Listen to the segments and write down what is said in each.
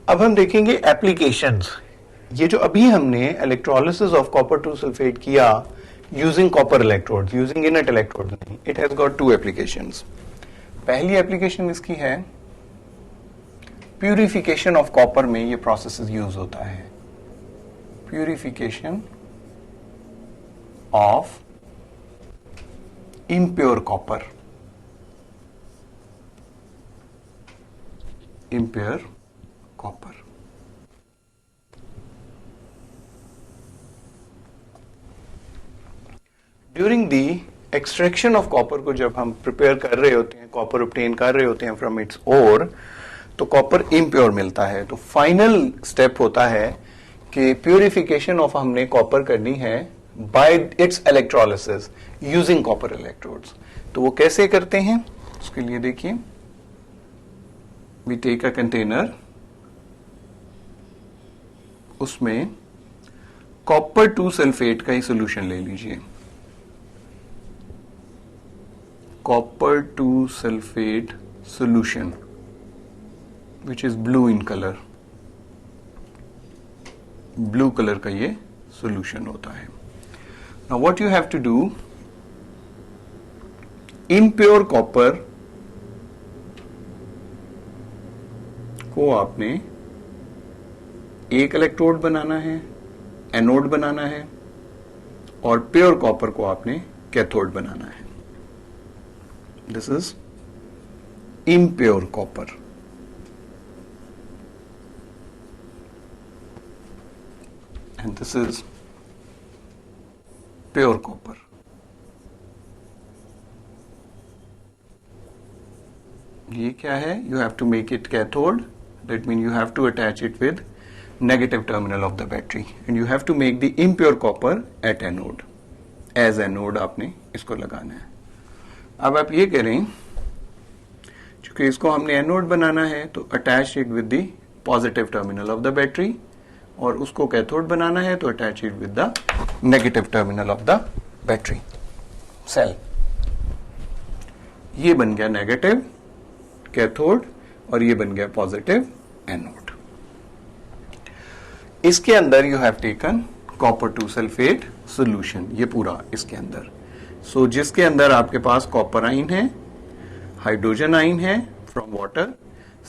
अब हम देखेंगे एप्लीकेशंस। ये जो अभी हमने इलेक्ट्रोलिसिस ऑफ कॉपर 2 सल्फेट किया using copper electrodes, using inert electrodes नहीं, it has got two applications. पहली एप्लीकेशन इसकी है प्यूरिफिकेशन ऑफ कॉपर में ये प्रोसेस यूज होता है। Purification of impure copper, impure copper। During the extraction of copper को जब हम प्रिपेयर कर रहे होते हैं, कॉपर ऑब्टेन कर रहे होते हैं फ्रॉम इट्स ओर, तो कॉपर इम्प्योर मिलता है। तो फाइनल स्टेप होता है कि प्यूरिफिकेशन ऑफ हमने कॉपर करनी है bye it's electrolysis using copper electrodes. तो वो कैसे करते हैं उसके लिए देखिए, वी टेक अ कंटेनर, उसमें कॉपर 2 सल्फेट का ही सोल्यूशन ले लीजिए। Copper 2 sulphate solution which is blue in colour, blue colour का ये सोल्यूशन होता है। Now what you have to do, impure copper को आपने एक इलेक्ट्रोड बनाना है, एनोड बनाना है, और प्योर कॉपर को आपने कैथोड बनाना है। This is impure copper and this is pure copper। ये क्या है? You have to make it cathode, that means you have to attach it with negative terminal of the battery and you have to make the impure copper at anode, as anode आपने इसको लगाना है। अब आप ये करें, चूंकि इसको हमने एनोड बनाना है तो attach it with the positive terminal of the battery, और उसको कैथोड बनाना है तो attach it with the negative terminal of the battery cell. ये बन गया नेगेटिव कैथोड और ये बन गया पॉजिटिव एनोड। इसके अंदर you have taken copper 2 sulphate solution, ये पूरा इसके अंदर। सो जिसके अंदर आपके पास कॉपर आइन है, हाइड्रोजन आइन है फ्रॉम वाटर,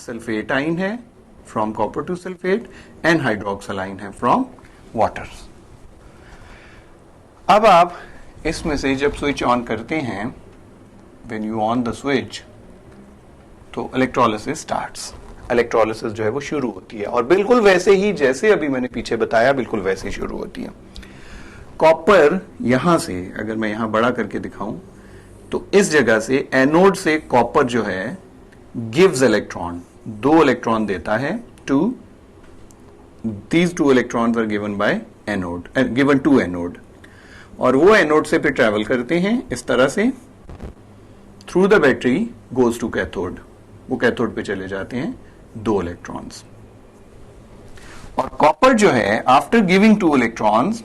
सल्फेट आइन है from copper 2 sulphate, and hydroxyl आइन है फ्रॉम वाटर। अब आप इसमें से जब स्विच ऑन करते हैं, when you on the switch, तो इलेक्ट्रोलिसिस स्टार्ट्स, इलेक्ट्रोलिसिस जो है वो शुरू होती है, और बिल्कुल वैसे ही जैसे अभी मैंने पीछे बताया, बिल्कुल वैसे ही शुरू होती है। कॉपर यहां से, अगर मैं यहां बड़ा करके दिखाऊं, तो इस जगह से एनोड से कॉपर जो है गिव्स इलेक्ट्रॉन, 2 इलेक्ट्रॉन देता है two, these 2 electrons are given by anode, given to anode, और वो एनोड से फिर ट्रेवल करते हैं इस तरह से through the battery goes to cathode, वो कैथोड पे चले जाते हैं 2 इलेक्ट्रॉन्स। और कॉपर जो है after giving 2 electrons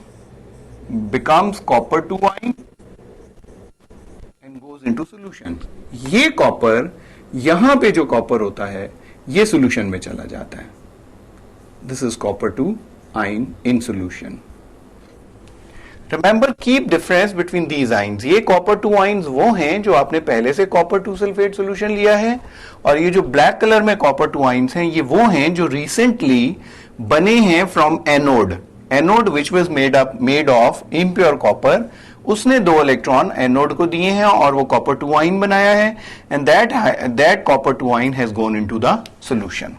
becomes copper 2 आइन एंड गोज इनटू सॉल्यूशन। ये कॉपर, यहां पे जो कॉपर होता है ये सॉल्यूशन में चला जाता है। दिस इज कॉपर 2 आइन in solution. Remember, keep difference between these ions. ये कॉपर 2 आइन्स वो हैं जो आपने पहले से कॉपर 2 सल्फेट सॉल्यूशन लिया है, और ये जो ब्लैक कलर में कॉपर 2 आइन्स हैं ये वो हैं जो रिसेंटली बने हैं from anode, anode which was made of impure copper. उसने 2 इलेक्ट्रॉन एनोड को दिए हैं और वो कॉपर 2 आइन बनाया है, and that copper 2 ion has gone into the solution.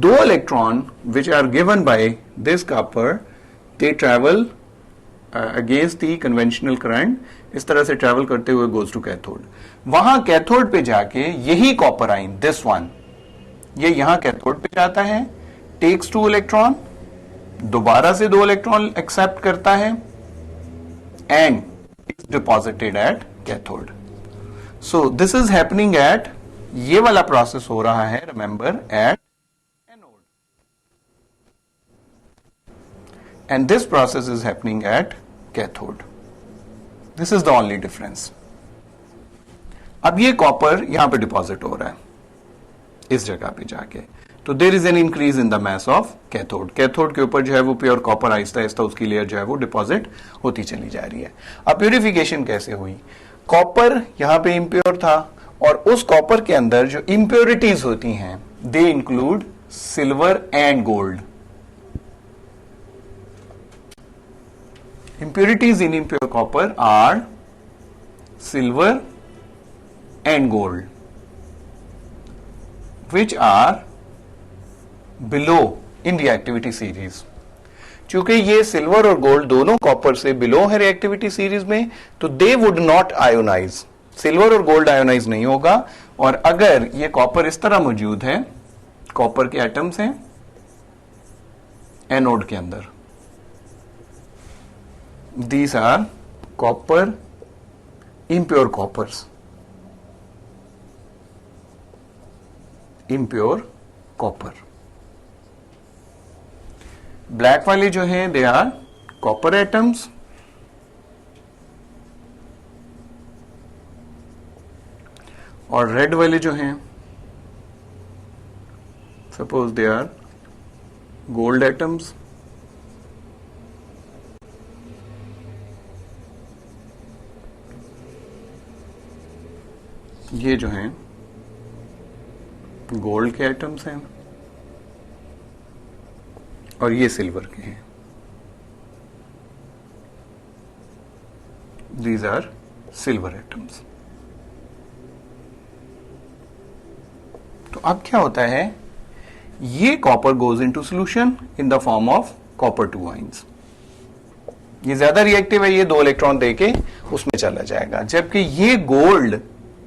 2 electron which are given by this copper, they travel against the conventional current, इस तरह से ट्रैवल करते हुए गोज टू कैथोड। वहां कैथोड पे जाके यही कॉपर आइन, दिस वन, ये यहां कैथोड पे जाता है, टेक्स 2 इलेक्ट्रॉन, दोबारा से 2 इलेक्ट्रॉन एक्सेप्ट करता है, and it's deposited at cathode. So this is happening at, ये वाला प्रोसेस हो रहा है, remember, at anode, and this process is happening at cathode. This is the only difference. अब ये कॉपर यहां पे डिपॉजिट हो रहा है इस जगह पे जाके, तो there is an increase in the mass of cathode. Cathode के ऊपर जो है वो प्योर कॉपर आहिस्ता आहिस्ता उसकी लेयर जो है वो डिपॉजिट होती चली जा रही है। अब प्यूरिफिकेशन कैसे हुई? कॉपर यहां पे इंप्योर था और उस कॉपर के अंदर जो इंप्योरिटीज होती हैं they include silver and gold. Impurities in impure copper are silver and gold, which are below in reactivity series. चूंकि ये सिल्वर और गोल्ड दोनों कॉपर से बिलो है रिएक्टिविटी सीरीज में, तो they would not ionize. Silver और गोल्ड आयोनाइज नहीं होगा। और अगर ये कॉपर इस तरह मौजूद है, कॉपर के एटम्स हैं एनोड के अंदर, these are copper impure coppers, impure copper। Black वाले जो हैं दे आर कॉपर एटम्स, और रेड वाले जो हैं suppose they are gold atoms. ये जो हैं गोल्ड के एटम्स हैं और ये सिल्वर के हैं। These are silver atoms. तो अब क्या होता है, ये copper goes into solution in the form of copper 2 ions. ये ज्यादा रिएक्टिव है, ये 2 इलेक्ट्रॉन देके उसमें चला जाएगा। जबकि ये गोल्ड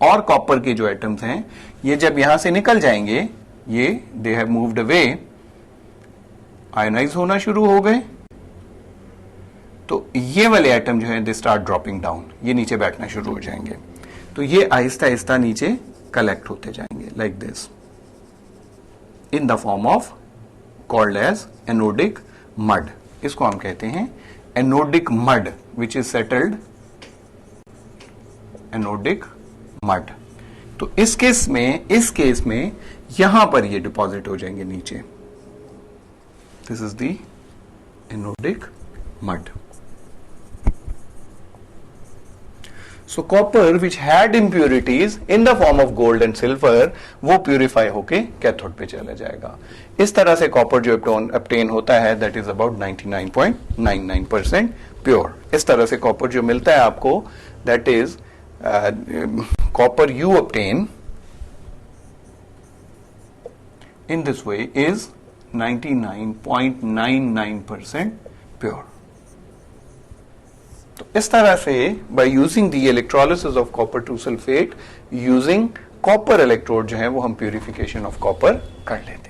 और कॉपर के जो एटम्स हैं, ये जब यहां से निकल जाएंगे, ये they have moved away, ionize होना शुरू हो गए, तो ये वाले एटम जो है दे स्टार्ट ड्रॉपिंग डाउन, ये नीचे बैठना शुरू हो जाएंगे। तो ये आहिस्ता आहिस्ता नीचे कलेक्ट होते जाएंगे like this in the form of called as anodic mud. इसको हम कहते हैं anodic mud which is settled anodic mud. तो इस केस में यहां पर ये डिपॉजिट हो जाएंगे नीचे। This is the anodic mud. So copper which had impurities in the form of gold and silver, वो प्यूरिफाई होके कैथोड पे चला जाएगा। इस तरह से कॉपर जो ऑब्टेन होता है दैट इज अबाउट 99.99% प्योर। इस तरह से कॉपर जो मिलता है आपको, that is copper you obtain in this way is 99.99% pure। तो इस तरह से by using the electrolysis of copper 2 sulfate using copper electrode जो है वो हम purification of copper कर लेते हैं।